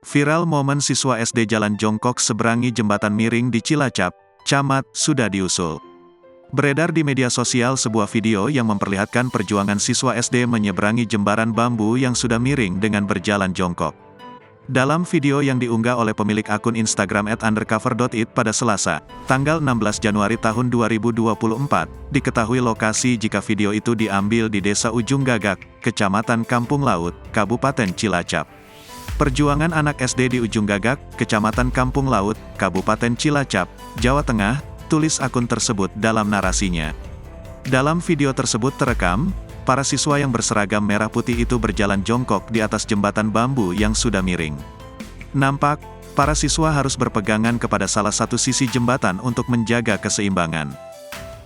Viral momen siswa SD jalan jongkok seberangi jembatan miring di Cilacap, Camat, sudah diusul. Beredar di media sosial sebuah video yang memperlihatkan perjuangan siswa SD menyeberangi jembatan bambu yang sudah miring dengan berjalan jongkok. Dalam video yang diunggah oleh pemilik akun Instagram @undercover.it pada Selasa, tanggal 16 Januari tahun 2024, diketahui lokasi jika video itu diambil di Desa Ujung Gagak, Kecamatan Kampung Laut, Kabupaten Cilacap. Perjuangan anak SD di Ujung Gagak, Kecamatan Kampung Laut, Kabupaten Cilacap, Jawa Tengah, tulis akun tersebut dalam narasinya. Dalam video tersebut terekam, para siswa yang berseragam merah putih itu berjalan jongkok di atas jembatan bambu yang sudah miring. Nampak, para siswa harus berpegangan kepada salah satu sisi jembatan untuk menjaga keseimbangan.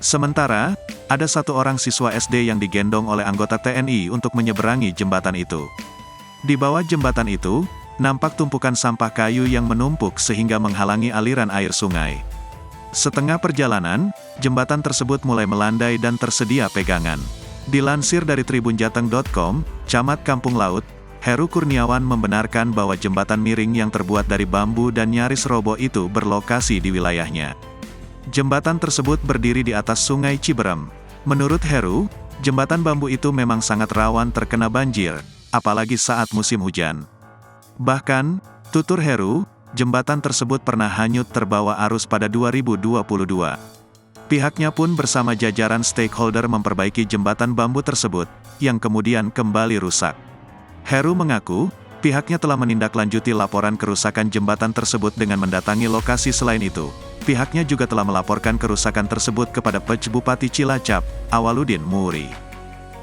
Sementara, ada satu orang siswa SD yang digendong oleh anggota TNI untuk menyeberangi jembatan itu. Di bawah jembatan itu, nampak tumpukan sampah kayu yang menumpuk sehingga menghalangi aliran air sungai. Setengah perjalanan, jembatan tersebut mulai melandai dan tersedia pegangan. Dilansir dari tribunjateng.com, Camat Kampung Laut, Heru Kurniawan membenarkan bahwa jembatan miring yang terbuat dari bambu dan nyaris roboh itu berlokasi di wilayahnya. Jembatan tersebut berdiri di atas Sungai Ciberem. Menurut Heru, jembatan bambu itu memang sangat rawan terkena banjir, apalagi saat musim hujan. Bahkan, tutur Heru, jembatan tersebut pernah hanyut terbawa arus pada 2022. Pihaknya pun bersama jajaran stakeholder memperbaiki jembatan bambu tersebut, yang kemudian kembali rusak. Heru mengaku, pihaknya telah menindaklanjuti laporan kerusakan jembatan tersebut dengan mendatangi lokasi. Selain itu, pihaknya juga telah melaporkan kerusakan tersebut kepada PJ Bupati Cilacap, Awaludin Muri.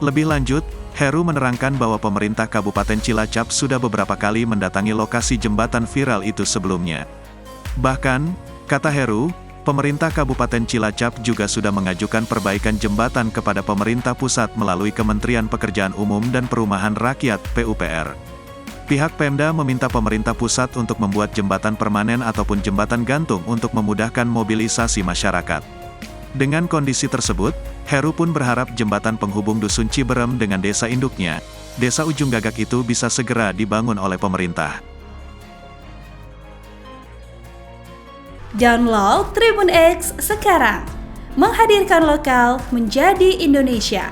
Lebih lanjut, Heru menerangkan bahwa pemerintah Kabupaten Cilacap sudah beberapa kali mendatangi lokasi jembatan viral itu sebelumnya. Bahkan, kata Heru, pemerintah Kabupaten Cilacap juga sudah mengajukan perbaikan jembatan kepada pemerintah pusat melalui Kementerian Pekerjaan Umum dan Perumahan Rakyat (PUPR). Pihak Pemda meminta pemerintah pusat untuk membuat jembatan permanen ataupun jembatan gantung untuk memudahkan mobilisasi masyarakat. Dengan kondisi tersebut, Heru pun berharap jembatan penghubung Dusun Ciberem dengan desa induknya, Desa Ujung Gagak itu bisa segera dibangun oleh pemerintah. Download Tribun X sekarang, menghadirkan lokal menjadi Indonesia.